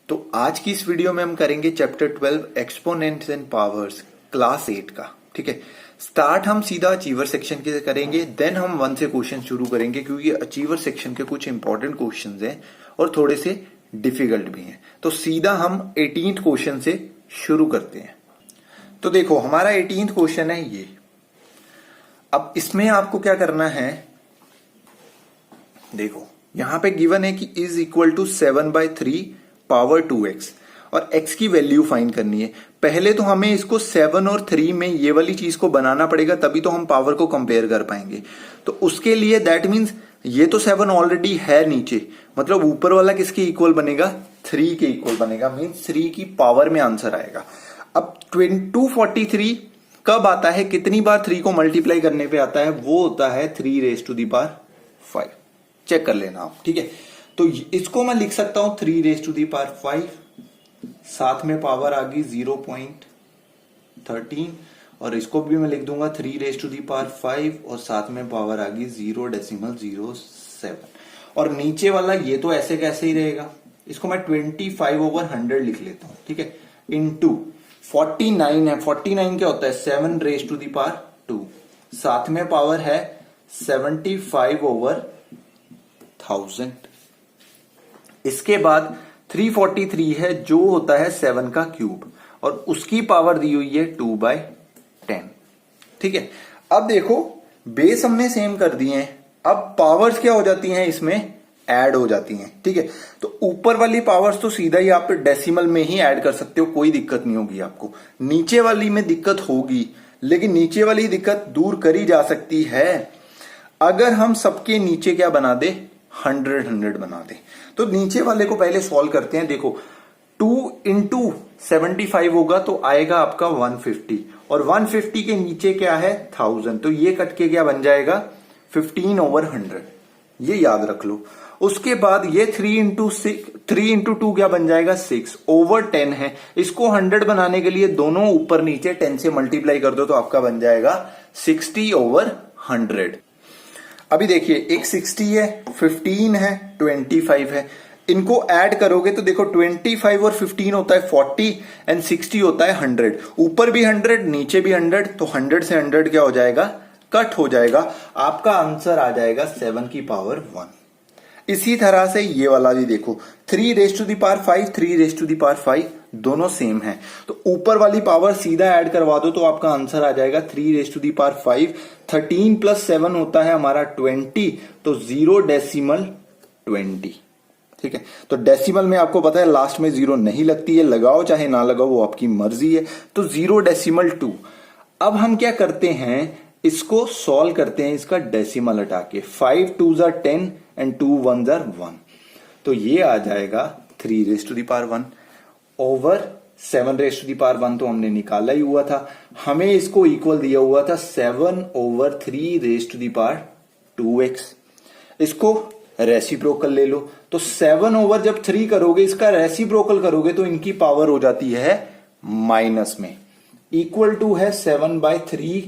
तो आज की इस वीडियो में हम करेंगे chapter 12 exponents and powers class 8 का। ठीक है, स्टार्ट हम सीधा अचीवर सेक्शन के करेंगे, देन हम 1 से क्वेश्चन शुरू करेंगे क्योंकि अचीवर सेक्शन के कुछ इंपॉर्टेंट क्वेश्चंस हैं और थोड़े से डिफिकल्ट भी हैं। तो सीधा हम 18th क्वेश्चन से शुरू करते हैं। तो देखो हमारा 18th क्वेश्चन है ये। अब इसमें आपको क्या करना है, देखो यहां पे गिवन है कि is equal to 7/3 power 2x और x की वैल्यू फाइंड करनी है। पहले तो हमें इसको 7 और 3 में ये वाली चीज को बनाना पड़ेगा, तभी तो हम पावर को कंपेयर कर पाएंगे। तो उसके लिए दैट मीन्स ये तो 7 ऑलरेडी है नीचे, मतलब ऊपर वाला किसके इक्वल बनेगा, 3 के इक्वल बनेगा, मीन्स 3 की पावर में आंसर आएगा। अब 243 कब आता है, कितनी बार 3 को मल्टीप्लाई करने पे आता है, वो होता है 3⁵5। चेक कर लेना आप। ठीक है, तो इसको मैं लिख सकता हूं 3⁵5, साथ में पावर आ गई 0.13 और इसको भी मैं लिख दूंगा 3⁵5 और साथ में पावर आ गई 0.07 और नीचे वाला ये तो ऐसे कैसे ही रहेगा, इसको मैं 25/100 लिख लेता हूं। ठीक है, इंटू 49 है, 49 क्या होता है 7⁵2, साथ में पावर है 75/1000। इसके बाद 343 है जो होता है 7 का क्यूब और उसकी पावर दी हुई है 2/10। ठीक है, अब देखो बेस हमने सेम कर दिए हैं, अब पावर्स क्या हो जाती हैं, इसमें ऐड हो जाती हैं। ठीक है, तो ऊपर वाली पावर्स तो सीधा ही आप डेसिमल में ही ऐड कर सकते हो, कोई दिक्कत नहीं होगी आपको। नीचे वाली में दिक्कत होगी, लेकिन नीचे वाली दिक्कत दूर करी जा सकती है अगर हम सबके नीचे क्या बना दे, 100 बना दे। तो नीचे वाले को पहले सॉल्व करते हैं। देखो 2 × 75 होगा तो आएगा आपका 150 और 150 के नीचे क्या है 1000, तो ये कट के क्या बन जाएगा 15/100, ये याद रख लो। उसके बाद ये 3 × 2 क्या बन जाएगा 6/10 है। इसको 100 बनाने के लिए दोनों ऊपर नीचे 10 से मल्टीप्लाई कर दो तो आपका बन जाएगा 60/100। अभी देखिए एक 60 है, 15 है, 25 है, इनको ऐड करोगे तो देखो 25 और 15 होता है 40 एंड 60 होता है 100। ऊपर भी 100 नीचे भी 100, तो 100 से 100 क्या हो जाएगा, कट हो जाएगा। आपका आंसर आ जाएगा 7 की पावर 1। इसी तरह से ये वाला भी देखो 3⁵5, 3⁵5 दोनों सेम है, तो ऊपर वाली पावर सीधा ऐड करवा दो तो आपका आंसर आ जाएगा 3⁵5। 13 + 7 होता है हमारा 20, तो 0.20। ठीक है, तो डेसिमल में आपको पता है लास्ट में 0 नहीं लगती है, लगाओ चाहे ना लगाओ वो आपकी मर्जी है, तो 0.2। अब हम क्या करते हैं, इसको सॉल्व करते हैं इसका डेसिमल हटा के, 5 2s are 10 and 2 1s are 1, तो ये आ जाएगा 3⁵1 ओवर 7⁵1 तो हमने निकाला ही हुआ था। हमें इसको इक्वल दिया हुआ था 7/3⁵2x। इसको रेसिप्रोकल ले लो, तो 7 ओवर जब 3 करोगे इसका रेसिप्रोकल करोगे तो इनकी पावर हो जाती है माइनस में, इक्वल टू है 7/3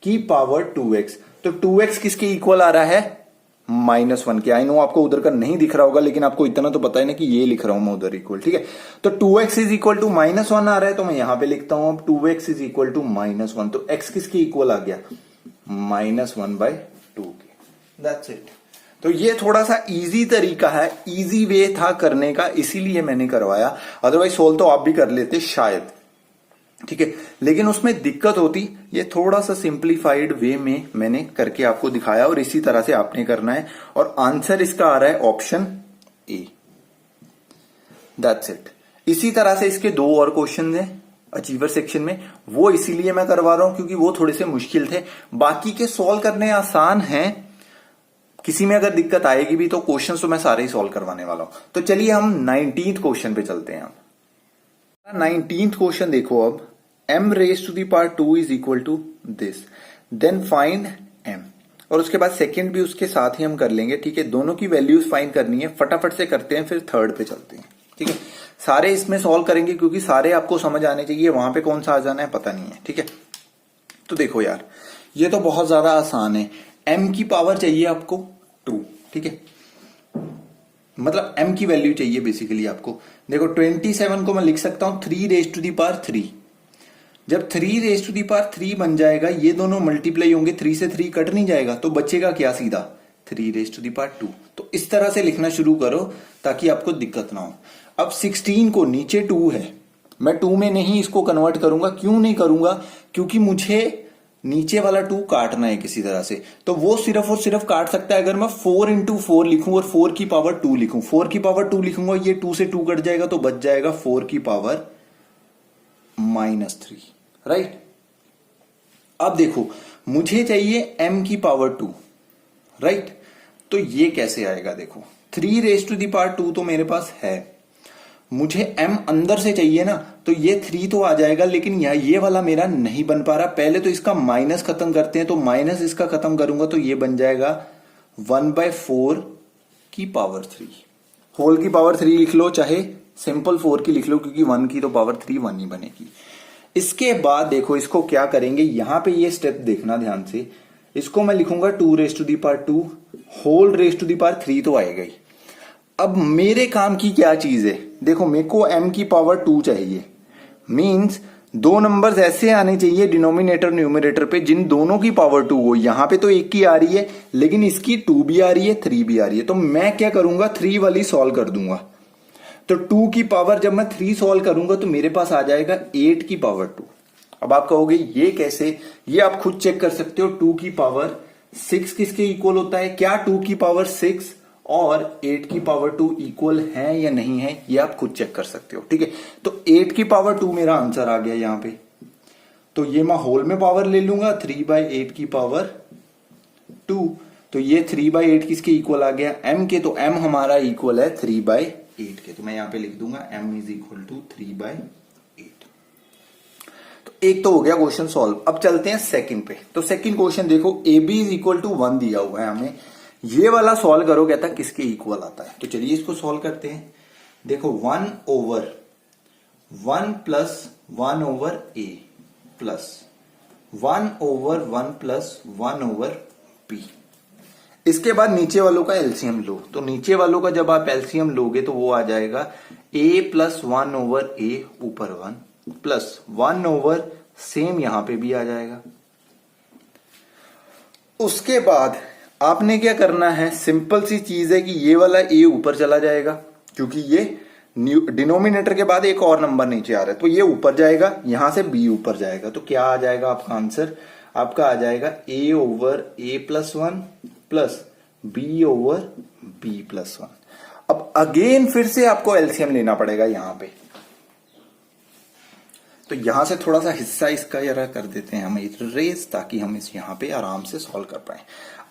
की पावर 2x। तो 2x किसके इक्वल आ रहा है, -1 के। आई नो आपको उधर का नहीं दिख रहा होगा, लेकिन आपको इतना तो पता है ना कि ये लिख रहा हूं मैं उधर इक्वल। ठीक है, तो 2x इज इक्वल टू -1 आ रहा है, तो मैं यहां पे लिखता हूं अब 2x इज इक्वल टू -1, तो x किसके इक्वल आ गया, -1/2 के। That's it. तो ये थोड़ा सा इजी तरीका है, इजी वे था करने का, इसीलिए मैंने करवाया, अदरवाइज सोल्व तो आप भी कर लेते शायद। ठीक है, लेकिन उसमें दिक्कत होती, ये थोड़ा सा सिंप्लीफाइड वे में मैंने करके आपको दिखाया और इसी तरह से आपने करना है, और आंसर इसका आ रहा है ऑप्शन ए। That's it. इसी तरह से इसके 2 और क्वेश्चन हैं अचीवर सेक्शन में, वो इसीलिए मैं करवा रहा हूं क्योंकि वो थोड़े से मुश्किल थे, बाकी के सॉल्व करने आसान हैं। किसी में अगर दिक्कत आएगी भी तो क्वेश्चन तो मैं सारे ही सॉल्व करवाने वाला हूं। तो चलिए हम 19th क्वेश्चन पे चलते हैं। 19th क्वेश्चन देखो, अब m⁵2 is equal to this, then find m, और उसके बाद सेकंड भी उसके साथ ही हम कर लेंगे। ठीक है, दोनों की वैल्यूज फाइंड करनी है, फटाफट से करते हैं, फिर थर्ड पे चलते हैं। ठीक है, सारे इसमें सॉल्व करेंगे क्योंकि सारे आपको समझ आने चाहिए, वहां पे कौन सा आ जाना है पता नहीं है। ठीक है, तो देखो यार ये तो बहुत ज्यादा आसान है, m की पावर चाहिए आपको 2। ठीक है, मतलब m की वैल्यू चाहिए बेसिकली आपको। देखो 27 को मैं लिख सकता हूं 3 रेज टू दी पावर 3। जब 3 रेज टू दी पावर 3 बन जाएगा, ये दोनों मल्टीप्लाई होंगे, 3 से 3 कट नहीं जाएगा, तो बचेगा क्या सीधा 3 रेज टू दी पावर 2। तो इस तरह से लिखना शुरू करो ताकि आपको दिक्कत ना हो। अब 16 को नीचे 2 है, मैं 2 में नहीं इसको कन्वर्ट करूंगा। क्यों नहीं करूंगा? क्योंकि मुझे नीचे वाला 2 काटना है किसी तरह से, तो वो सिर्फ और सिर्फ काट सकता है अगर मैं 4 इंटू 4 लिखूं और 4 की पावर 2 लिखूं। 4 की पावर 2 लिखूंगा, ये 2 से 2 कट जाएगा, तो बच जाएगा 4 की पावर -3, राइट। अब देखो मुझे चाहिए m की पावर 2, राइट। तो ये कैसे आएगा? देखो 3 रेज टू दी पावर 2 तो मेरे पास है, मुझे m अंदर से चाहिए ना, तो ये 3 तो आ जाएगा, लेकिन ये वाला मेरा नहीं बन पा रहा। पहले तो इसका माइनस खत्म करते हैं, तो माइनस इसका खत्म करूंगा तो ये बन जाएगा 1/4 की पावर 3। होल की पावर 3 लिख लो, चाहे सिंपल 4 की लिख लो, क्योंकि 1 की तो पावर 3 1 ही बनेगी। इसके बाद देखो इसको क्या करेंगे, यहां पे ये स्टेप देखना ध्यान से। इसको मैं लिखूंगा 2 raise to the power 2 whole raise to the power 3 तो आएगा ही। अब मेरे काम की क्या चीज है? देखो मेरे को m की पावर 2 चाहिए, मींस दो नंबर्स ऐसे आने चाहिए डिनोमिनेटर न्यूमरेटर पे जिन दोनों की पावर 2 हो। यहां पे तो एक की आ रही है, लेकिन इसकी 2 भी आ रही है, 3 भी आ रही है। तो मैं क्या करूंगा, 3 वाली सॉल्व कर दूंगा। तो 2 की पावर जब मैं 3 सॉल्व करूंगा तो मेरे पास आ जाएगा 8 की पावर 2। अब आप कहोगे ये कैसे? ये आप खुद चेक कर सकते हो। 2 की पावर 6 किसके इक्वल होता है? क्या 2 की पावर 6 और 8 की पावर 2 इक्वल है या नहीं है? ये आप खुद चेक कर सकते हो, ठीक है। तो 8 की पावर 2 मेरा आंसर आ गया यहां पे। तो ये मैं होल में पावर ले लूंगा, 3/8 की पावर 2। तो ये 3/8 किसके इक्वल आ गया? m के। तो m हमारा इक्वल है 3/8 के। तो मैं यहां पे लिख दूंगा m इज इक्वल टू 3/8। तो एक तो हो गया क्वेश्चन सॉल्व। अब चलते हैं सेकंड पे। तो सेकंड क्वेश्चन देखो, ab इज इक्वल टू 1 दिया हुआ है हमें। ये वाला सॉल्व करो, कहता किसके इक्वल आता है। तो चलिए इसको सॉल्व करते हैं। देखो 1/1 plus 1/a plus 1/1 plus 1/b। इसके बाद नीचे वालों का एलसीएम लो। तो नीचे वालों का जब आप एलसीएम लोगे तो वो आ जाएगा a प्लस 1/a ऊपर 1 प्लस 1 सेम यहां पे भी आ जाएगा। उसके बाद आपने क्या करना है, सिंपल सी चीज है कि ये वाला a ऊपर चला जाएगा, क्योंकि ये डिनोमिनेटर के बाद एक और नंबर नीचे आ रहा है, तो ये ऊपर जाएगा, यहां से b ऊपर जाएगा। तो क्या आ जाएगा आपका आंसर? आपका आ जाएगा a/a+1 प्लस b/b+1। अब अगेन फिर से आपको एलसीएम लेना पड़ेगा यहां पे। तो यहां से थोड़ा सा हिस्सा इसका जरा कर देते हैं हम इरेज, ताकि हम इस यहां पे आराम से सॉल्व कर पाए।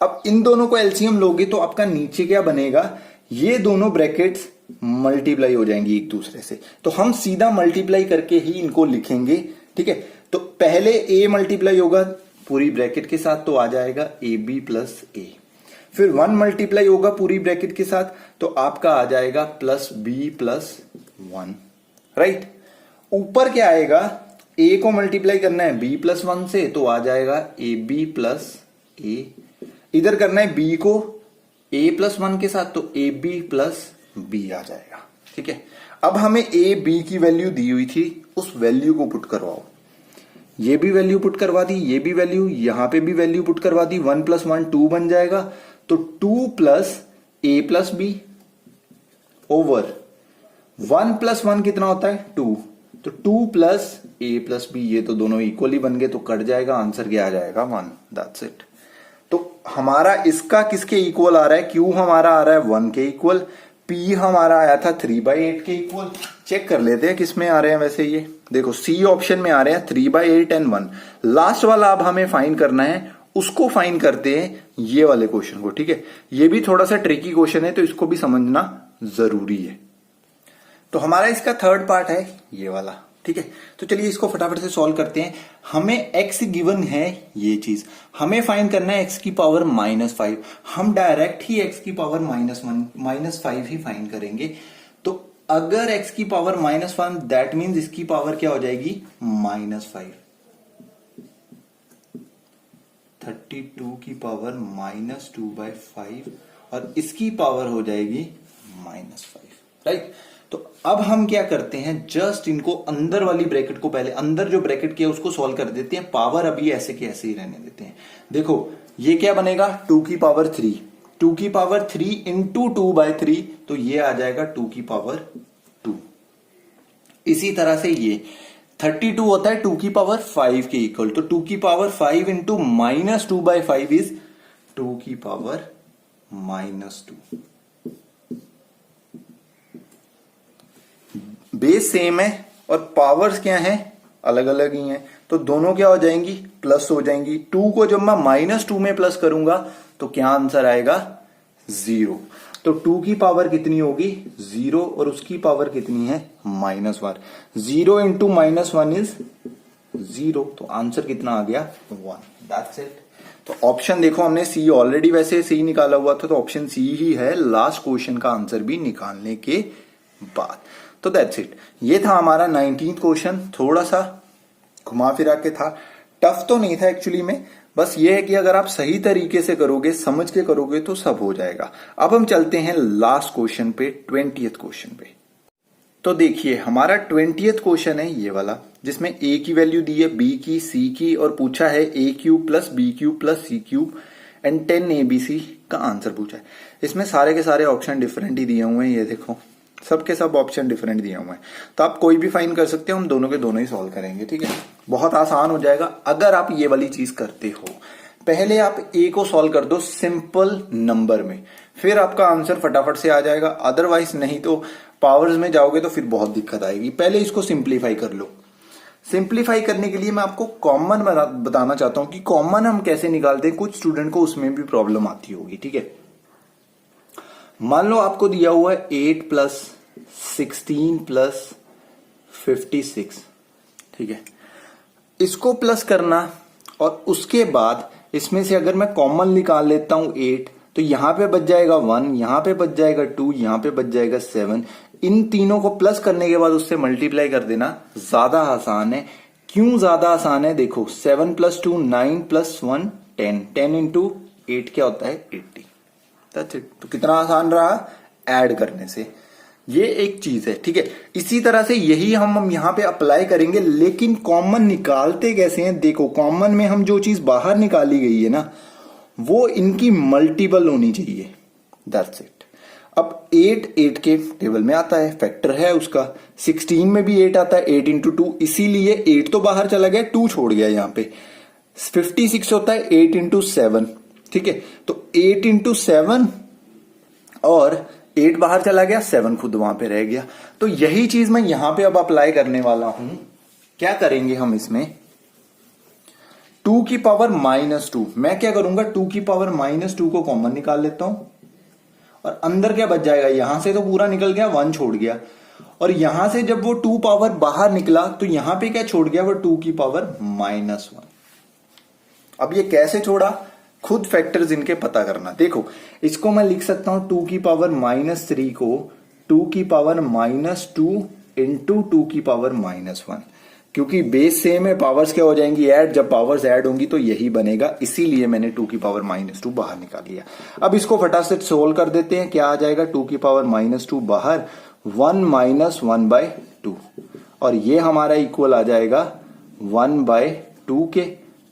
अब इन दोनों को एलसीएम लोगे तो आपका नीचे क्या बनेगा, ये दोनों ब्रैकेट्स मल्टीप्लाई हो जाएंगी एक दूसरे से। तो हम सीधा मल्टीप्लाई करके ही इनको लिखेंगे, ठीक है। तो पहले a मल्टीप्लाई होगा पूरी ब्रैकेट के साथ, तो आ जाएगा ab प्लस a। फिर 1 मल्टीप्लाई होगा पूरी ब्रैकेट के साथ, तो आपका आ जाएगा प्लस b प्लस 1, राइट। ऊपर क्या आएगा, a को मल्टीप्लाई करना है b प्लस 1 से, तो आ जाएगा ab प्लस a। इधर करना है b को a प्लस 1 के साथ, तो ab प्लस b आ जाएगा, ठीक है। अब हमें a b की वैल्यू दी हुई थी, उस वैल्यू को पुट करवाओ। ये भी वैल्यू पुट करवा दी, ये भी वैल्यू, यहां पे भी वैल्यू पुट करवा दी। 1 + 1 2 बन जाएगा, तो 2 plus a plus b over 1 + 1 कितना होता है 2, तो 2 प्लस a प्लस b, ये तो दोनों इक्वली बन गए, तो कट जाएगा, आंसर क्या आ जाएगा 1। That's it. तो हमारा इसका किसके इक्वल आ रहा है, q हमारा आ रहा है 1 के इक्वल, p हमारा आया था 3/8 के इक्वल। चेक कर लेते हैं किस में आ रहे हैं वैसे। ये देखो सी ऑप्शन में आ रहे हैं 3/8 एंड 1। लास्ट वाला अब हमें फाइंड करना है, उसको फाइंड करते हैं ये वाले क्वेश्चन को, ठीक है। ये भी थोड़ा सा ट्रिकी क्वेश्चन है, तो इसको भी समझना जरूरी है। तो हमारा इसका थर्ड पार्ट है ये वाला, ठीक है। तो चलिए इसको फटाफट से सॉल्व करते हैं। हमें x गिवन है, ये चीज हमें फाइंड करना है x की पावर -5। हम डायरेक्ट ही x की पावर -5 ही फाइंड करेंगे। तो अगर x की पावर -1, दैट मीन्स इसकी पावर क्या हो जाएगी -5। 32 की पावर -2/5 और इसकी पावर हो जाएगी -5, राइट। तो अब हम क्या करते हैं, जस्ट इनको अंदर वाली ब्रैकेट को पहले, अंदर जो ब्रैकेट किया उसको सॉल्व कर देते हैं, पावर अभी ऐसे के ऐसे ही रहने देते हैं। देखो ये क्या बनेगा, 2 की पावर 3, 2 की पावर 3 इंटू 2/3, तो ये आ जाएगा 2 की पावर 2। इसी तरह से ये 32 होता है 2 की पावर 5 के इक्वल, तो 2 की पावर 5 इंटू -2/5 इज 2 की पावर -2। बेस सेम है और पावर्स क्या हैं, अलग अलग ही हैं, तो दोनों क्या हो जाएंगी, प्लस हो जाएंगी। 2 को जब मैं -2 में प्लस करूंगा तो क्या आंसर आएगा, 0। तो 2 की पावर कितनी होगी, 0, और उसकी पावर कितनी है, -1। 0 इंटू -1 इज 0, तो आंसर कितना आ गया, 1। That's it. तो ऑप्शन देखो, हमने सी ऑलरेडी वैसे सी निकाला हुआ था, तो ऑप्शन सी ही है लास्ट क्वेश्चन का आंसर भी निकालने के बाद। तो दैट्स इट। ये था हमारा 19th क्वेश्चन, थोड़ा सा घुमा फिरा के था, टफ तो नहीं था एक्चुअली में, बस ये है कि अगर आप सही तरीके से करोगे, समझ के करोगे तो सब हो जाएगा। अब हम चलते हैं लास्ट क्वेश्चन पे, 20th क्वेश्चन पे। तो देखिए हमारा 20th क्वेश्चन है ये वाला, जिसमें a की वैल्यू दी है, b की, c की, और पूछा है a³ plus b³ plus c³ and 10abc का आंसर पूछा है। इसमें सारे के सारे ऑप्शन डिफरेंट ही दिए हुए हैं, ये देखो सबके सब ऑप्शन डिफरेंट दिए हुए हैं, तो आप कोई भी फाइंड कर सकते हो, हम दोनों के दोनों ही सॉल्व करेंगे, ठीक है। बहुत आसान हो जाएगा अगर आप ये वाली चीज करते हो। पहले आप a को सॉल्व कर दो सिंपल नंबर में, फिर आपका आंसर फटाफट से आ जाएगा। अदरवाइज नहीं तो पावर्स में जाओगे तो फिर बहुत दिक्कत आएगी। पहले इसको सिंप्लीफाई कर लो। सिंप्लीफाई करने के लिए मैं आपको कॉमन बताना चाहता हूं कि कॉमन हम कैसे निकालते हैं, कुछ स्टूडेंट को उसमें भी प्रॉब्लम आती होगी, ठीक है। मान लो आपको दिया हुआ है 8 प्लस 16 प्लस 56, ठीक है। इसको प्लस करना और उसके बाद इसमें से अगर मैं कॉमन निकाल लेता हूं 8, तो यहां पे बच जाएगा 1, यहां पे बच जाएगा 2, यहां पे बच जाएगा 7। इन तीनों को प्लस करने के बाद उससे मल्टीप्लाई कर देना ज्यादा आसान है। क्यों ज्यादा आसान है, देखो 7 + 2 9 + 1 10, 10 इंटू 8 क्या होता है 80। That's it. तो कितना आसान रहा ऐड करने से, ये एक चीज है, ठीक है। इसी तरह से यही हम यहां पे अप्लाई करेंगे, लेकिन कॉमन निकालते कैसे हैं, देखो कॉमन में हम जो चीज बाहर निकाली गई है ना, वो इनकी मल्टीपल होनी चाहिए। That's it. अब 8 के टेबल में आता है, फैक्टर है उसका। 16 में भी 8 आता है, 8 इंटू 2, इसीलिए 8 तो बाहर चला गया, 2 छोड़ गया यहां पे। 56 होता है 8 इंटू 7, ठीक है। तो 8 इंटू 7 और 8 बाहर चला गया, 7 खुद वहां पे रह गया। तो यही चीज मैं यहां पे अब अप्लाई करने वाला हूं। क्या करेंगे हम इसमें, 2 की पावर -2, मैं क्या करूंगा 2 की पावर -2 को कॉमन निकाल लेता हूं, और अंदर क्या बच जाएगा, यहां से तो पूरा निकल गया, 1 छोड़ गया, और यहां से जब वो 2 पावर बाहर निकला तो यहां पे क्या छोड़ गया, वो 2 की पावर -1। अब ये कैसे छोड़ा, खुद फैक्टर्स इनके पता करना। देखो इसको मैं लिख सकता हूं 2 की पावर -3 को 2 की पावर -2 इंटू 2 की पावर -1, क्योंकि बेस सेम है, पावर्स क्या हो जाएंगी ऐड, जब पावर्स ऐड होंगी तो यही बनेगा, इसीलिए मैंने 2 की पावर -2 बाहर निकाल लिया। अब इसको फटाफट सोल्व कर देते हैं, क्या आ जाएगा, 2 की पावर -2 बाहर, 1 - 1/2, और ये हमारा इक्वल आ जाएगा 1/2 के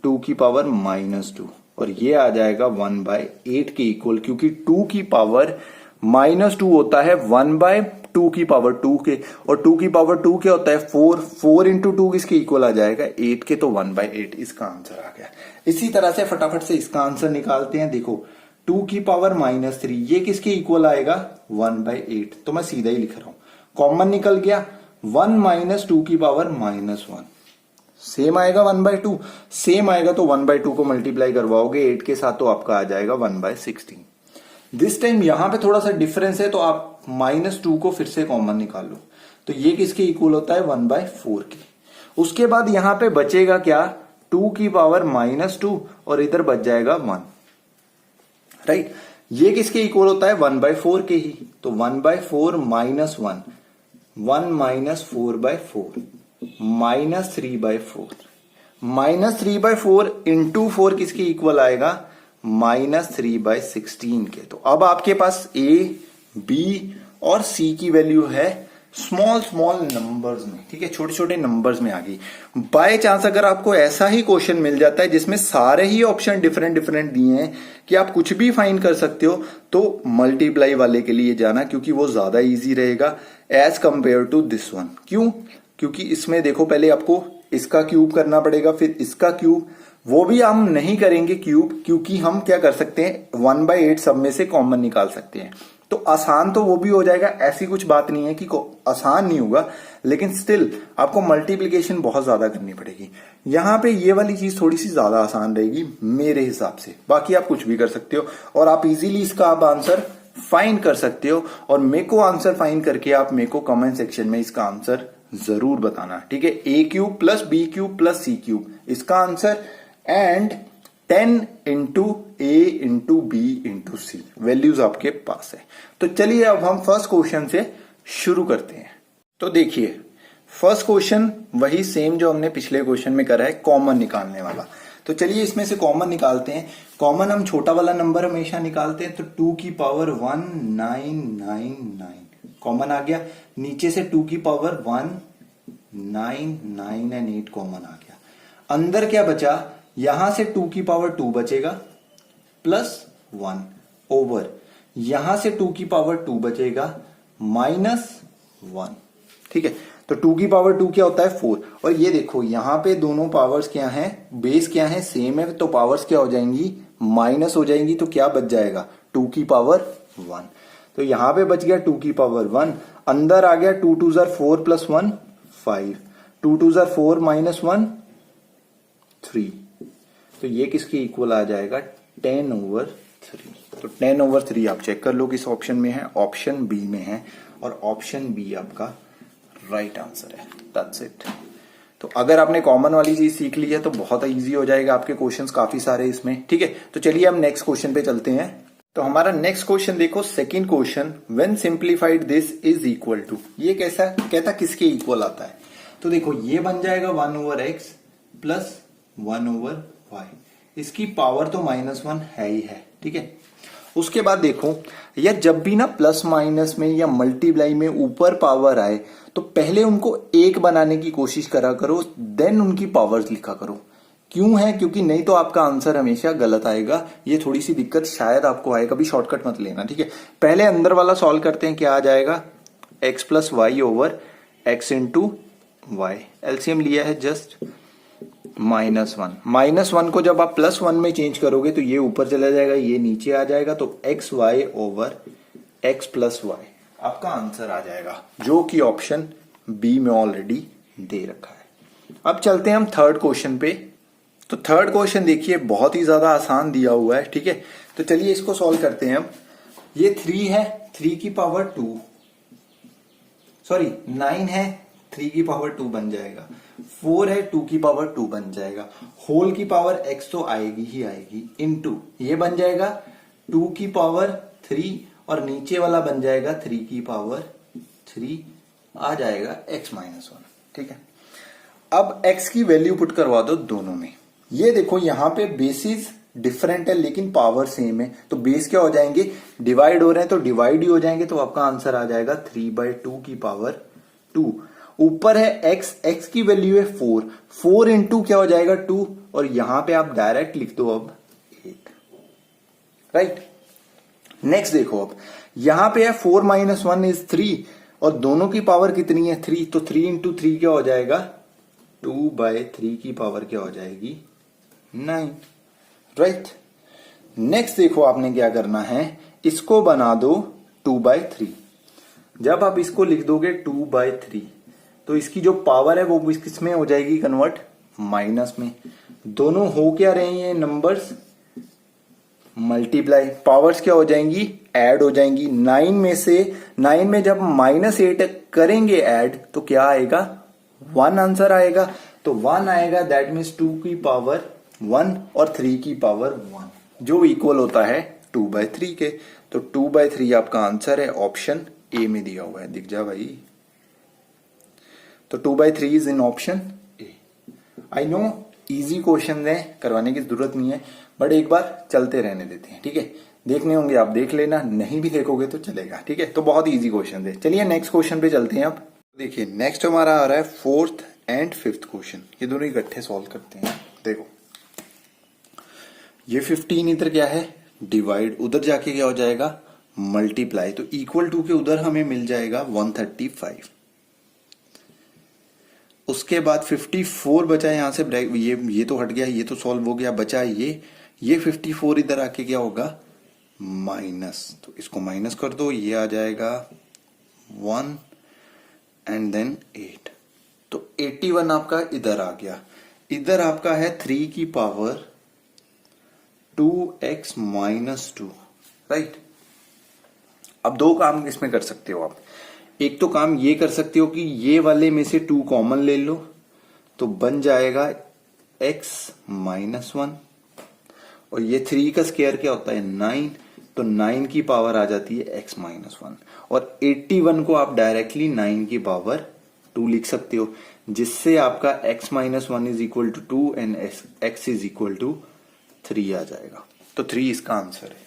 2 की पावर -2, और ये आ जाएगा 1/8 के इक्वल, क्योंकि 2 की पावर -2 होता है 1/2 की पावर 2 के, और 2 की पावर 2 क्या होता है 4, 4 इंटू 2 किसके इक्वल आ जाएगा 8 के, तो 1/8 इसका आंसर आ गया। इसी तरह से फटाफट से इसका आंसर निकालते हैं। देखो 2 की पावर -3 ये किसके इक्वल आएगा 1/8, तो मैं सीधा ही लिख रहा हूं, कॉमन निकल गया, 1 - 2 की पावर -1 सेम आएगा 1/2, सेम आएगा तो 1/2 को मल्टीप्लाई करवाओगे 8 के साथ तो आपका आ जाएगा 1/16। दिस टाइम यहां पे थोड़ा सा डिफरेंस है, तो आप -2 को फिर से कॉमन निकाल लो, तो ये किसके इक्वल होता है 1/4 के। उसके बाद यहां पे बचेगा क्या, 2 की पावर -2 और इधर बच जाएगा 1, राइट। ये किसके इक्वल होता है 1/4 के ही, तो 1/4 - 1, 1 - 4/4 -3/4, -3/4 इंटू 4 किसके इक्वल आएगा -3/16 के। तो अब आपके पास A, B और सी की वैल्यू है स्मॉल स्मॉल नंबर्स में, ठीक है, छोटे छोटे नंबर्स में आ गई। बाय चांस अगर आपको ऐसा ही क्वेश्चन मिल जाता है जिसमें सारे ही ऑप्शन डिफरेंट डिफरेंट दिए हैं कि आप कुछ भी फाइंड कर सकते हो, तो मल्टीप्लाई वाले के लिए जाना, क्योंकि वो ज्यादा इजी रहेगा as compare to this one. क्यों? क्योंकि इसमें देखो पहले आपको इसका क्यूब करना पड़ेगा, फिर इसका क्यूब, वो भी हम नहीं करेंगे क्यूब, क्योंकि हम क्या कर सकते हैं 1/8 सब में से कॉमन निकाल सकते हैं। तो आसान तो वो भी हो जाएगा, ऐसी कुछ बात नहीं है कि आसान नहीं होगा, लेकिन स्टिल आपको मल्टीप्लिकेशन बहुत ज्यादा करनी पड़ेगी। यहां पे ये वाली चीज थोड़ी सी ज्यादा आसान रहेगी मेरे हिसाब से, बाकी आप कुछ भी कर सकते हो और आप इजीली इसका आप आंसर फाइंड कर सकते हो। और मेरे को आंसर फाइंड करके आप मेरे को कमेंट सेक्शन में इसका आंसर जरूर बताना, ठीक है। A cube plus B cube plus C cube इसका answer, and 10 into A into B into C values आपके पास है। तो चलिए अब हम फर्स्ट क्वेश्चन से शुरू करते हैं। तो देखिए फर्स्ट क्वेश्चन वही सेम जो हमने पिछले क्वेश्चन में करा है, कॉमन निकालने वाला। तो चलिए इसमें से कॉमन निकालते हैं। कॉमन हम छोटा वाला नंबर हमेशा निकालते हैं, तो 2 की पावर 1999 कॉमन आ गया। नीचे से 2 की पावर 1 9 9 एंड 8 कॉमन आ गया। अंदर क्या बचा? यहां से 2 की पावर 2 बचेगा प्लस 1 ओवर यहां से 2 की पावर 2 बचेगा -1, ठीक है। तो 2 की पावर 2 क्या होता है 4, और ये देखो यहां पे दोनों पावर्स क्या हैं, बेस क्या है, सेम है, तो पावर्स क्या हो जाएंगी, माइनस हो जाएंगी। तो क्या बच जाएगा 2 की पावर 1, तो यहां पे बच गया 2 की पावर 1। अंदर आ गया 2 2 जार 4 प्लस 1 5, 2 2 जार 4 -1 3, तो ये किसके इक्वल आ जाएगा 10/3। तो 10/3 आप चेक कर लो किस ऑप्शन में है, ऑप्शन बी में है, और ऑप्शन बी आपका राइट आंसर है। That's it. तो अगर आपने कॉमन वाली चीज सीख ली है तो बहुत इजी हो जाएगा, आपके क्वेश्चंस काफी सारे इसमें, ठीक है। तो चलिए हम नेक्स्ट क्वेश्चन पे चलते हैं। तो हमारा नेक्स्ट क्वेश्चन देखो, second question, when simplified this is equal to, ये कैसा कहता किसके इक्वल आता है? तो देखो ये बन जाएगा 1/x प्लस 1/y, इसकी पावर तो -1 है ही है, ठीक है। उसके बाद देखो यार, जब भी ना प्लस माइनस में या मल्टीप्लाई में ऊपर पावर आए तो पहले उनको एक बनाने की कोशिश करा करो, देन उनकी पावर्स लिखा करो। क्यों है? क्योंकि नहीं तो आपका आंसर हमेशा गलत आएगा। ये थोड़ी सी दिक्कत शायद आपको आए, कभी शॉर्टकट मत लेना, ठीक है। पहले अंदर वाला सॉल्व करते हैं, क्या आ जाएगा x plus y over x into y, LCM लिया है जस्ट -1 को जब आप +1 में चेंज करोगे तो ये ऊपर चला जाएगा, ये नीचे आ जाएगा, तो x y over x plus y आपका आंसर आ जाएगा, जो कि ऑप्शन बी में ऑलरेडी दे रखा है। अब चलते हैं हम थर्ड क्वेश्चन पे। तो थर्ड क्वेश्चन देखिए बहुत ही ज्यादा आसान दिया हुआ है, ठीक है। तो चलिए इसको सॉल्व करते हैं हम। ये 3 है, 3 की पावर 2, सॉरी 9 है, 3 की पावर 2 बन जाएगा, 4 है, 2 की पावर 2 बन जाएगा, होल की पावर x तो आएगी ही आएगी, इनटू ये बन जाएगा 2 की पावर 3, और नीचे वाला बन जाएगा 3 की पावर 3, आ जाएगा x-1, ठीक है। अब x की वैल्यू पुट करवा दो दोनों में। ये देखो यहां पे बेसिस डिफरेंट है लेकिन पावर सेम है, तो बेस क्या हो जाएंगे, डिवाइड हो रहे हैं तो डिवाइड ही हो जाएंगे, तो आपका आंसर आ जाएगा 3/2 की पावर 2। ऊपर है x की वैल्यू है 4 इंटू क्या हो जाएगा 2, और यहां पे आप डायरेक्ट लिख दो अब 8, राइट। नेक्स्ट देखो, अब यहां पे है 4 - 1 इज 3, और दोनों की पावर कितनी है 3, तो 3 इंटू 3 क्या हो जाएगा 2/3 की पावर क्या हो जाएगी 9, राइट। नेक्स्ट देखो आपने क्या करना है, इसको बना दो 2/3। जब आप इसको लिख दोगे 2/3 तो इसकी जो पावर है वो किस में हो जाएगी कन्वर्ट, माइनस में। दोनों हो क्या रहे हैं नंबर्स, मल्टीप्लाई, पावर्स क्या हो जाएंगी, ऐड हो जाएंगी। 9 में जब -8 करेंगे ऐड तो क्या आएगा 1 आंसर आएगा, तो 1 आएगा, दैट मीन्स 2 की पावर 1 और 3 की पावर 1, जो इक्वल होता है 2/3 के। तो 2/3 आपका आंसर है, ऑप्शन ए में दिया हुआ है, दिख जा भाई। तो 2/3 is in option A. I know easy question है, करवाने की जरूरत नहीं है, बट एक बार चलते रहने देते हैं, ठीक है। देखने होंगे आप देख लेना, नहीं भी देखोगे तो चलेगा, ठीक है। तो बहुत इजी क्वेश्चन है। चलिए नेक्स्ट क्वेश्चन पे चलते हैं। अब देखिए नेक्स्ट हमारा आ रहा है फोर्थ एंड फिफ्थ क्वेश्चन, ये दोनों इकट्ठे सॉल्व करते हैं। देखो ये 15 इधर क्या है डिवाइड, उधर जाके क्या हो जाएगा मल्टीप्लाई, तो इक्वल टू के उधर हमें मिल जाएगा 135। उसके बाद 54 बचा यहां से, ये तो हट गया, ये तो सॉल्व हो गया, बचा ये 54 इधर आके क्या होगा माइनस, तो इसको माइनस कर दो, ये आ जाएगा 1 एंड देन 8, तो 81 आपका इधर आ गया। इधर आपका है 3 की पावर 2x माइनस 2, राइट। अब दो काम इसमें कर सकते हो आप, एक तो काम ये कर सकते हो कि ये वाले में से 2 कॉमन ले लो, तो बन जाएगा x माइनस 1, और ये 3 का स्क्वायर क्या होता है 9, तो 9 की पावर आ जाती है x माइनस 1, और 81 को आप डायरेक्टली 9 की पावर 2 लिख सकते हो, जिससे आपका x minus 1 is equal to 2 and x is equal to 3 आ जाएगा। तो 3 इसका आंसर है।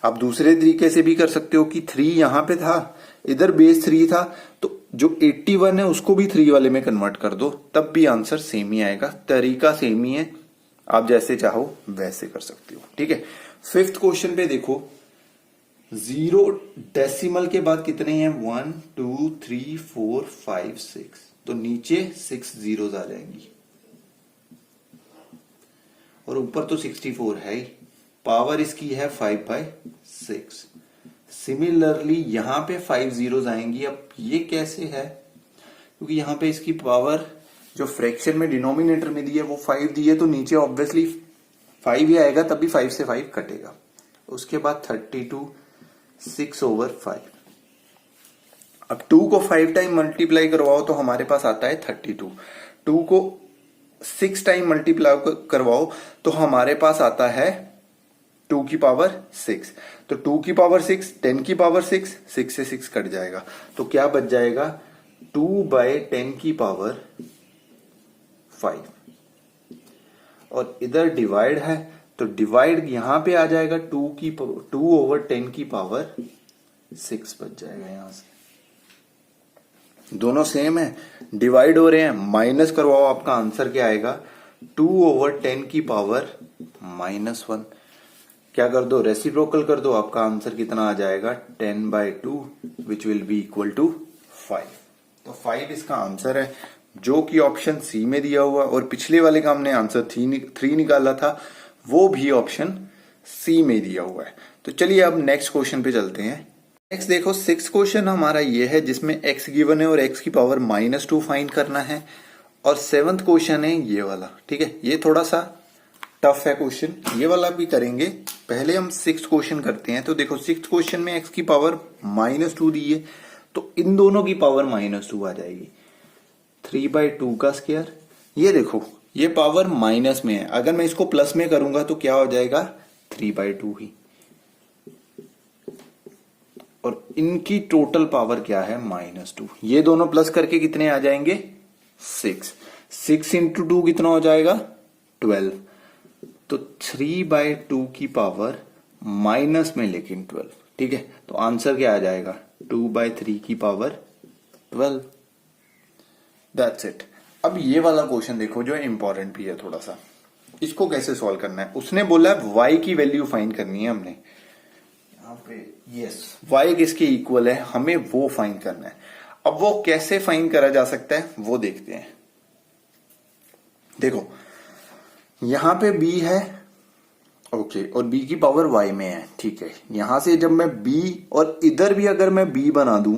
आप दूसरे तरीके से भी कर सकते हो कि 3 यहां पे था, इधर बेस 3 था, तो जो 81 है उसको भी 3 वाले में कन्वर्ट कर दो, तब भी आंसर सेम ही आएगा। तरीका सेम ही है, आप जैसे चाहो वैसे कर सकते हो, ठीक है। फिफ्थ क्वेश्चन पे देखो, 0 डेसिमल के बाद कितने हैं 1 2 3 4 5 6, तो नीचे 6 जीरोस आ जाएंगी, और ऊपर तो 64 है ही, पावर इसकी है 5/6। सिमिलरली यहां पे 5 जीरोस आएंगी। अब ये कैसे है, क्योंकि यहां पे इसकी पावर जो फ्रैक्शन में डिनोमिनेटर में दी है वो 5 दी है, तो नीचे ऑब्वियसली 5 ही आएगा, तभी 5 से 5 कटेगा। उसके बाद 32 6/5। अब 2 को 5 टाइम मल्टीप्लाई करवाओ तो हमारे पास आता है 32। 2 को 6 टाइम मल्टीप्लाई करवाओ तो हमारे पास आता है 2 की पावर 6, तो 2 की पावर 6 10 की पावर 6, 6 से 6 कट जाएगा, तो क्या बच जाएगा 2/10 की पावर 5, और इधर डिवाइड है, तो डिवाइड यहां पे आ जाएगा 2/10 की पावर 6 बच जाएगा। यहां से दोनों सेम है, डिवाइड हो रहे हैं, माइनस करवाओ, आपका आंसर क्या आएगा 2/10 की पावर -1। क्या कर दो रेसिप्रोकल कर दो, आपका आंसर कितना आ जाएगा 10/2 which will be equal to 5। तो 5 इसका आंसर है, जो कि ऑप्शन सी में दिया हुआ, और पिछले वाले का हमने आंसर 3 निकाला था, वो भी ऑप्शन सी में दिया हुआ है। तो चलिए अब नेक्स्ट क्वेश्चन पे चलते हैं। नेक्स्ट देखो 6th क्वेश्चन हमारा ये है जिसमें x गिवन है और x की पावर -2 फाइंड करना है, और 7th क्वेश्चन है ये वाला, ठीक है। ये थोड़ा सा टफ है क्वेश्चन, ये वाला भी करेंगे। पहले हम 6th क्वेश्चन करते हैं। तो देखो 6th क्वेश्चन में x की पावर -2 दी है, तो इन दोनों की पावर -2 आ जाएगी। 3/2 का स्क्वायर, ये देखो ये पावर माइनस में है, अगर मैं इसको प्लस में करूंगा तो क्या हो जाएगा 3/2 ही, और इनकी टोटल पावर क्या है -2। ये दोनों प्लस करके कितने आ जाएंगे 6 इंटू 2 कितना हो जाएगा 12, तो 3/2 की पावर माइनस में लेकिन 12, ठीक है। तो आंसर क्या आ जाएगा 2/3 की पावर 12। That's it. अब ये वाला क्वेश्चन देखो जो इंपॉर्टेंट भी है थोड़ा सा, इसको कैसे सॉल्व करना है। उसने बोला है y की वैल्यू फाइंड करनी है हमने, यहाँ पे यस y किसके इक्वल है हमें वो फाइंड करना है। अब वो कैसे फाइंड करा जा सकता है वो देखते हैं। देखो यहां पे b है, ओके, और b की पावर y में है, ठीक है। यहां से जब मैं b और इधर भी अगर मैं b बना दूं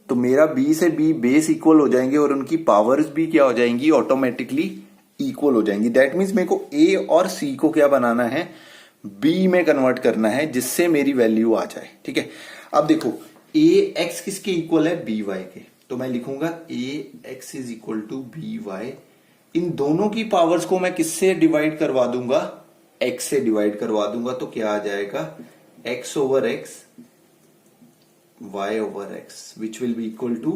तो मेरा b से b बेस इक्वल हो जाएंगे, और उनकी पावर्स भी क्या हो जाएंगी ऑटोमेटिकली इक्वल हो जाएंगी। दैट मीन्स मेरे को a और c को क्या बनाना है b में कन्वर्ट करना है, जिससे मेरी वैल्यू आ जाए, ठीक है। अब देखो a x किसके इक्वल है b y के, तो मैं लिखूंगा a x is equal to b y। इन दोनों की पावर्स को मैं किससे डिवाइड करवा दूंगा x से डिवाइड करवा दूंगा, तो क्या आ जाएगा x over x y over x which will be equal to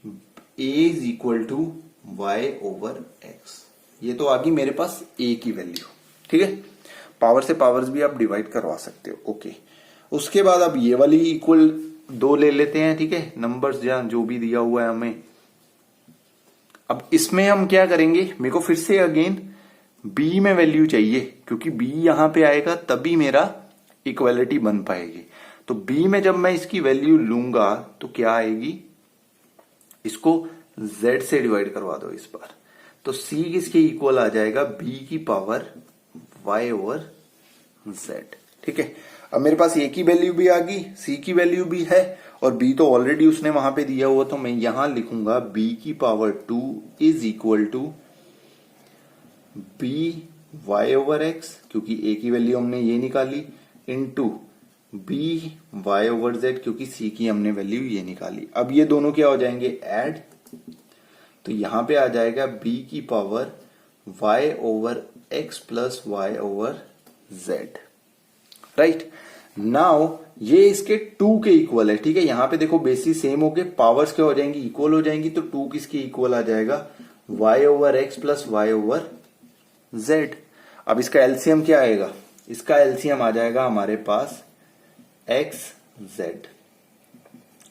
a is equal to y over x। ये तो आ गई मेरे पास a की वैल्यू, ठीक है। पावर से पावर्स भी आप डिवाइड करवा सकते हो, ओके। उसके बाद अब ये वाली इक्वल 2 ले लेते हैं, ठीक है, नंबर्स जहां जो भी दिया हुआ है हमें। अब इसमें हम क्या करेंगे, मेरे को फिर से अगेन बी में वैल्यू चाहिए, क्योंकि बी यहां पे आएगा तभी मेरा इक्वालिटी बन पाएगी। तो बी में जब मैं इसकी वैल्यू लूंगा तो क्या आएगी, इसको z से डिवाइड करवा दो इस बार, तो c किसके इक्वल आ जाएगा, b की पावर y ओवर z। ठीक है, अब मेरे पास a की वैल्यू भी आ गई, c की वैल्यू भी है, और b तो ऑलरेडी उसने वहां पे दिया हुआ, तो मैं यहां लिखूंगा b की power 2 is equal to b y over x, क्योंकि a की वैल्यू हमने ये निकाली, into b y over z, क्योंकि c की हमने वैल्यू ये निकाली। अब ये दोनों क्या हो जाएंगे, ऐड, तो यहां पे आ जाएगा b की power y over x plus y over z। Right, now ये इसके 2 के इक्वल है। ठीक है, यहां पे देखो बेसिस सेम हो गए, पावर्स क्या हो जाएंगी, इक्वल हो जाएंगी, तो 2 किसके इक्वल आ जाएगा, y over x plus y over z। अब इसका एलसीएम क्या आएगा, इसका एलसीएम आ जाएगा हमारे पास x z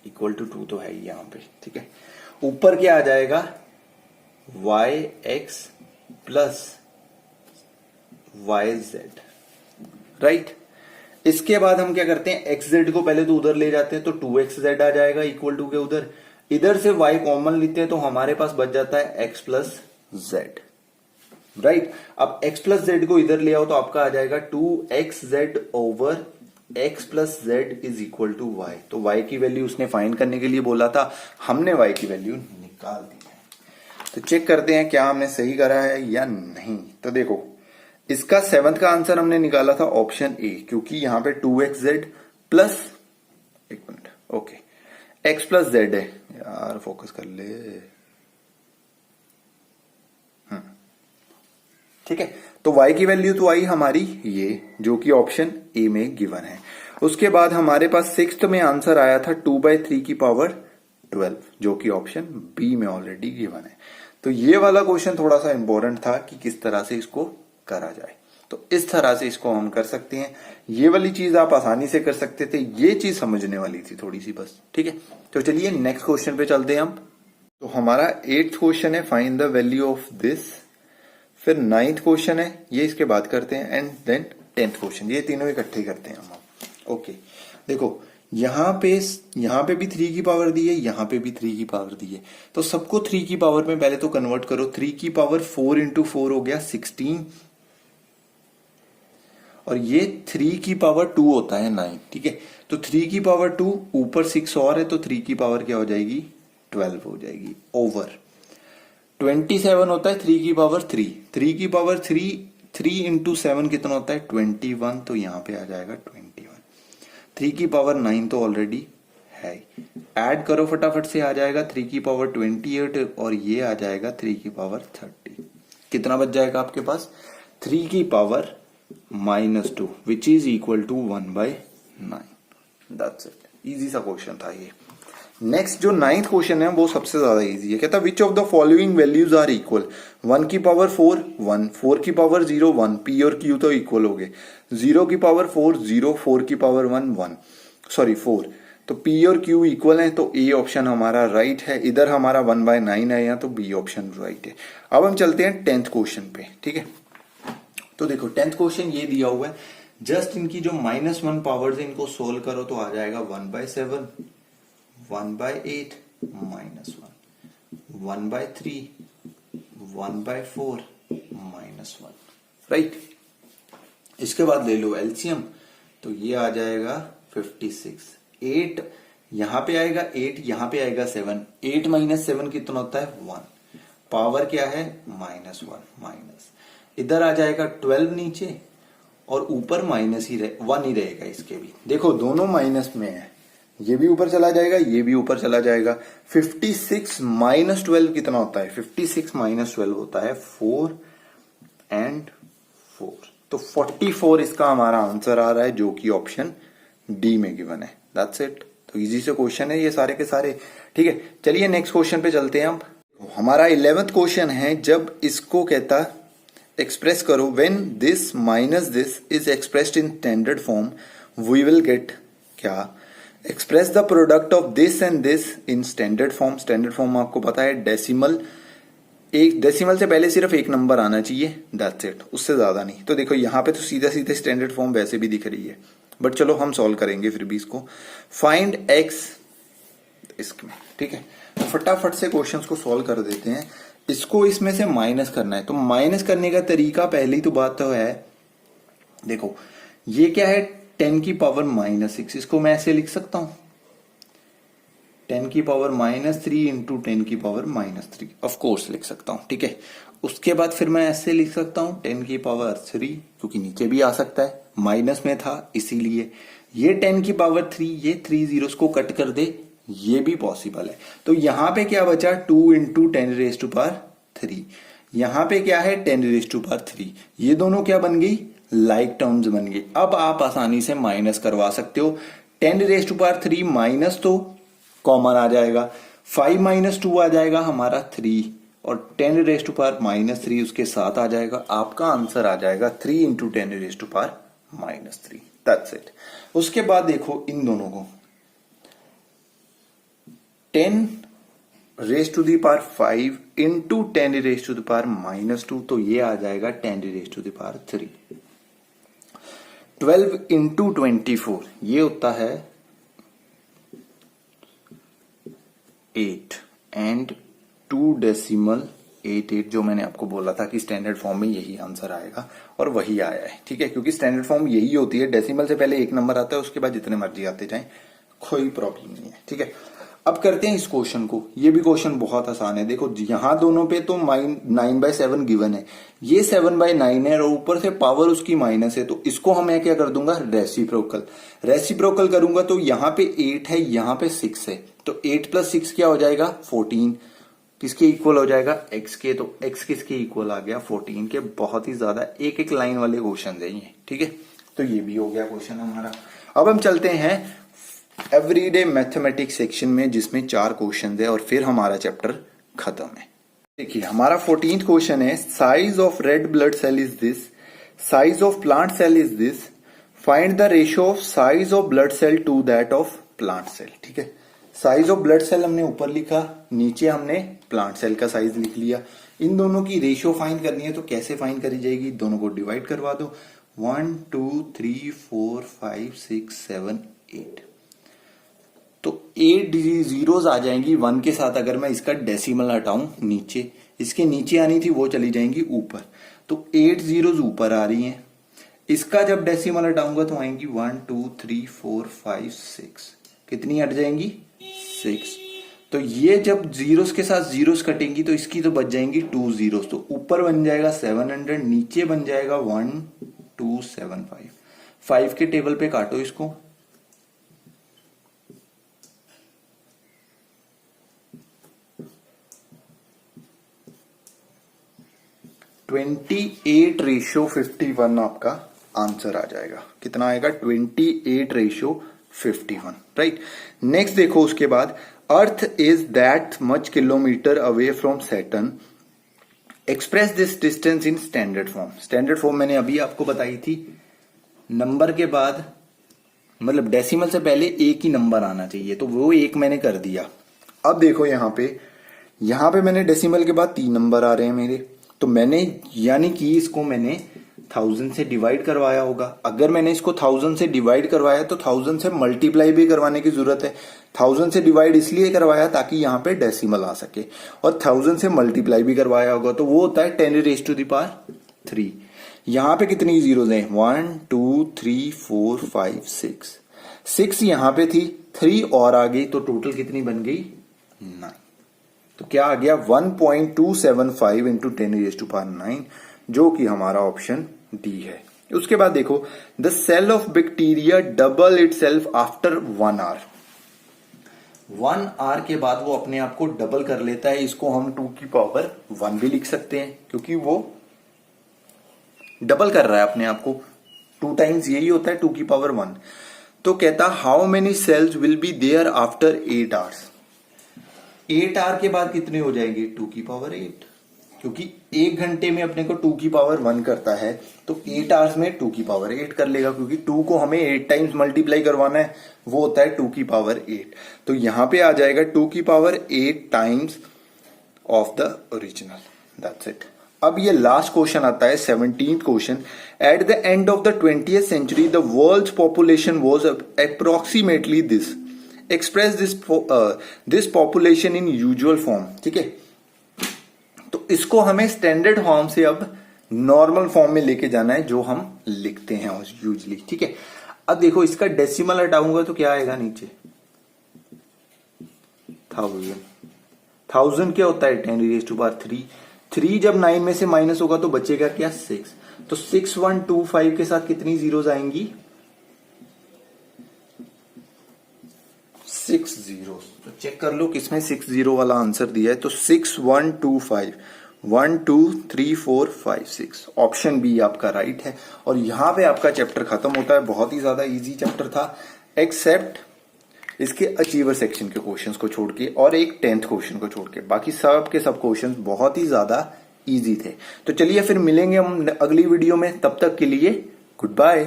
इक्वल टू 2 तो है ही यहां पे। ठीक है, ऊपर क्या आ जाएगा, y x plus y z। Right, इसके बाद हम क्या करते हैं, एक्स जेड को पहले तो उधर ले जाते हैं, तो 2xz आ जाएगा इक्वल टू के उधर, इधर से y कॉमन लेते हैं, तो हमारे पास बच जाता है x प्लस जेड। राइट, अब x प्लस जेड को इधर ले आओ तो आपका आ जाएगा 2xz over x plus z is equal to y। तो y की वैल्यू उसने फाइंड करने के लिए बोला था, हमने y की वैल्यू निकाल दी है। तो चेक करते हैं क्या हमने सही करा है या नहीं। तो देखो, इसका 7th का आंसर हमने निकाला था ऑप्शन ए, क्योंकि यहां पे 2xz प्लस, एक minute, okay, x plus Z है यार, फोकस कर ले। ठीक है, तो y की वैल्यू तो आई हमारी ये, जो कि ऑप्शन ए में गिवन है। उसके बाद हमारे पास 6th में आंसर आया था 2/3 की पावर 12, जो कि ऑप्शन बी में ऑलरेडी गिवन है। तो ये वाला क्वेश्चन थोड़ा सा इंपॉर्टेंट था कि किस तरह से इसको करा जाए। तो इस तरह से इसको हम कर सकते हैं, ये वाली चीज आप आसानी से कर सकते थे, ये चीज समझने वाली थी थोड़ी सी बस। ठीक है, तो चलिए नेक्स्ट क्वेश्चन पे चलते हैं हम। तो हमारा 8th क्वेश्चन है find the value of this, फिर 9th क्वेश्चन है, ये इसके बाद करते हैं, एंड देन 10th क्वेश्चन, ये तीनों इकट्ठे करते हैं हम। ओके, देखो यहां पे भी 3 की पावर दी है, यहां पे भी 3 की पावर दी है, तो सबको 3 की पावर में पहले तो कन्वर्ट करो। 3 की पावर 4 इंटू 4 हो गया 16, और ये 3 की पावर 2 होता है 9। ठीक है, तो 3 की पावर 2 ऊपर 6 और है, तो 3 की पावर क्या हो जाएगी, 12 हो जाएगी, ओवर 27 होता है 3 की पावर 3। 3 की पावर 3 इंटू 7 कितना होता है, 21, तो यहां पे आ जाएगा 21। 3 की पावर 9 तो ऑलरेडी है, ऐड करो फटाफट से, आ जाएगा 3 की पावर 28, और ये आ जाएगा 3 की पावर 30। कितना बच जाएगा आपके पास, 3 की power -2 which is equal to 1/9। That's it, easy सा क्वेश्चन था ये। नेक्स्ट जो 9th क्वेश्चन है वो सबसे ज्यादा इजी है। कहता which of the following values are equal, 1 की पावर 4 1, 4 की पावर 0 1, p और q तो इक्वल हो गए, 0 की पावर 4 0, 4 की पावर 1 1, सॉरी 4, तो p और q इक्वल है, तो a ऑप्शन हमारा राइट है। इधर हमारा 1/9 है, या तो b ऑप्शन राइट है। अब हम चलते हैं 10th क्वेश्चन पे। ठीक है, तो देखो 10th क्वेश्चन ये दिया हुआ है, जस्ट इनकी जो -1 पावर्स है इनको सोल्व करो तो आ जाएगा 1/7, 1/8 -1, 1/3, 1/4 -1। राइट, इसके बाद ले लो एलसीएम, तो ये आ जाएगा 56। 8 यहां पे आएगा, 8 यहां पे आएगा 7, 8 - 7 कितना होता है, 1, पावर क्या है, -1, माइनस, इधर आ जाएगा 12 नीचे, और ऊपर -1 ही रहेगा इसके भी। देखो दोनों माइनस में है, ये भी ऊपर चला जाएगा, ये भी ऊपर चला जाएगा। 56 - 12 कितना होता है, 56 - 12 होता है 4 and 4, तो 44 इसका हमारा आंसर आ रहा है, जो कि ऑप्शन डी में गिवन है। दैट्स इट, तो इजी से क्वेश्चन है ये सारे के सारे। ठीक है, चलिए नेक्स्ट क्वेश्चन पे चलते हैं हम। हमारा 11th क्वेश्चन है, जब इसको कहता express करो when this minus this is expressed in standard form we will get क्या express the product of this and this in standard form. Standard form आपको पता है डेसिमल, एक डेसिमल से पहले सिर्फ एक नंबर आना चाहिए, दैट्स इट, उससे ज्यादा नहीं। तो देखो यहाँ पे तो सीधा सीधा स्टैंडर्ड फॉर्म वैसे भी दिख रही है, बट चलो हम सॉल्व करेंगे फिर भी इसको। फाइंड एक्स इसमें, ठीक है। तो फटाफट से क्वेश्चंस को सॉल्व कर देते हैं। इसको इसमें से माइनस करना है, तो माइनस करने का तरीका पहली तो बात तो है, देखो ये क्या है 10 की पावर -6, इसको मैं ऐसे लिख सकता हूं 10 की पावर -3 इंटू 10 की पावर -3, ऑफ कोर्स लिख सकता हूं, ठीक है। उसके बाद फिर मैं ऐसे लिख सकता हूं 10 की पावर 3, क्योंकि नीचे भी आ सकता है, माइनस में था इसीलिए। ये 10 की पावर 3, ये 3 जीरोस को कट कर दे, ये भी पॉसिबल है। तो यहां पे क्या बचा 2 इंटू 10⁻3, यहां पे क्या है 10⁻3, ये दोनों क्या बन गई लाइक टर्म्स बन गई। अब आप आसानी से माइनस करवा सकते हो, 10⁻3 माइनस तो कॉमन आ जाएगा, 5 - 2 आ जाएगा हमारा 3, और 10⁻3 उसके साथ आ जाएगा, आपका आंसर आ जाएगा 3 इंटू 10⁻3, दैट्स इट। उसके बाद देखो इन दोनों को 10⁻5 इंटू 10⁻2, तो ये आ जाएगा 10⁻3। 12 इंटू 24, ये होता है 8 एंड 2.88, जो मैंने आपको बोला था कि स्टैंडर्ड फॉर्म में यही आंसर आएगा, और वही आया है, ठीक है। क्योंकि स्टैंडर्ड फॉर्म यही होती है, डेसिमल से पहले एक नंबर आता है, उसके बाद जितने मर्जी आते जाएं, कोई प्रॉब्लम नहीं है, ठीक है। अब करते हैं इस क्वेश्चन को, ये भी क्वेश्चन बहुत आसान है। देखो यहां दोनों पे तो 9/7 गिवन है, ये 7/9 है, और ऊपर से पावर उसकी माइनस है, तो इसको मैं क्या कर दूंगा रेसिप्रोकल। रेसिप्रोकल करूंगा तो यहां पे 8 है, यहां पे 6 है, तो 8 + 6 क्या हो जाएगा 14, किसके इक्वल हो जाएगा x के, तो x किसके इक्वल आ गया 14 के। बहुत ही ज्यादा एक एक लाइन वाले क्वेश्चन है ये, ठीक है। तो ये भी हो गया क्वेश्चन हमारा। अब हम चलते हैं एवरीडे मैथमेटिक्स सेक्शन में, जिसमें 4 क्वेश्चन है, और फिर हमारा चैप्टर खत्म है। देखिए हमारा 14th क्वेश्चन है, size of red blood cell is this, size of plant cell is this, find the ratio of size of blood cell to that of plant cell, ठीक है। साइज ऑफ ब्लड सेल हमने ऊपर लिखा, नीचे हमने plant cell का size लिख लिया। इन दोनों की रेशियो फाइंड करनी है, तो कैसे फाइंड करी जाएगी, दोनों को डिवाइड करवा दो, 1 2 3 4 5 6 7 8, तो 8 जीरोस आ जाएंगी 1 के साथ। अगर मैं इसका डेसिमल हटाऊं नीचे, इसके नीचे आनी थी वो चली जाएंगी ऊपर, तो 8 जीरोस ऊपर आ रही हैं। इसका जब डेसिमल हटाऊंगा तो आएंगी 1 2 3 4 5 6, कितनी हट जाएंगी 6। तो ये जब जीरोस के साथ जीरोस कटेंगी तो इसकी तो बच जाएंगी 2 जीरोस, तो ऊपर बन जाएगा 700, नीचे बन जाएगा 1275। 5 के टेबल पे काटो इसको, 28:51 आपका आंसर आ जाएगा। कितना आएगा 28:51, राइट। नेक्स्ट देखो उसके बाद, earth is that much kilometre away from Saturn, express this distance in standard form. Standard form मैंने अभी आपको बताई थी, नंबर के बाद मतलब डेसिमल से पहले एक ही नंबर आना चाहिए, तो वो एक मैंने कर दिया। अब देखो यहां पे मैंने डेसिमल के बाद 3 नंबर आ रहे हैं मेरे, तो मैंने यानी कि इसको मैंने 1000 से डिवाइड करवाया होगा। अगर मैंने इसको 1000 से डिवाइड करवाया तो 1000 से मल्टीप्लाई भी करवाने की जरूरत है। 1000 से डिवाइड इसलिए करवाया ताकि यहां पे डेसिमल आ सके, और 1000 से मल्टीप्लाई भी करवाया होगा, तो वो होता है 10⁻3। यहां पे कितनी जीरोस हैं 1 2 3 4 5 6 यहां पे थी, 3 और आ गई, तो टोटल कितनी बन गई 9। तो क्या आ गया 1.275 इंटू 10⁻9, जो कि हमारा ऑप्शन डी है। उसके बाद देखो, the cell of bacteria double itself after 1 hour. 1 hour के बाद वो अपने आप को डबल कर लेता है। इसको हम 2⁻1 भी लिख सकते हैं, क्योंकि वो डबल कर रहा है अपने आप को, 2 टाइम्स यही होता है 2⁻1। तो कहता how many cells will be there after 8 hours. 8 hour के बाद कितने हो जाएंगे 2⁻8, क्योंकि 1 घंटे में अपने को 2 की पावर 1 करता है, तो 8 आवर्स में 2 की पावर 8 कर लेगा, क्योंकि 2 को हमें 8 टाइम्स मल्टीप्लाई करवाना है, वो होता है 2 की पावर 8। तो यहां पे आ जाएगा 2 की power 8 times of the original. That's it. अब ये लास्ट क्वेश्चन आता है 17th question. At the end of the 20th century the world's population was approximately this, express this population in usual form. ठीक है, तो इसको हमें स्टैंडर्ड फॉर्म से अब नॉर्मल फॉर्म में लेके जाना है, जो हम लिखते हैं यूजली। ठीक है, अब देखो इसका डेसिमल हटाऊंगा तो क्या आएगा नीचे, 1000 क्या होता है 10⁻³ 3 जब 9 में से माइनस होगा तो बचेगा क्या 6। तो 6125 के साथ कितनी जीरोस आएंगी 6 जीरोस। तो चेक कर लो किसमें 6 जीरो वाला आंसर दिया है। तो 6125 1 2 3 4 5 6 ऑप्शन बी आपका राइट है। और यहां पे आपका चैप्टर खत्म होता है। बहुत ही ज्यादा इजी चैप्टर था, एक्सेप्ट इसके अचीवर सेक्शन के क्वेश्चंस को छोड़ के और एक 10th क्वेश्चन को छोड़ के, बाकी सब के सब क्वेश्चंस बहुत ही ज्यादा इजी थे। तो चलिए फिर मिलेंगे हम अगली वीडियो में, तब तक के लिए गुड बाय।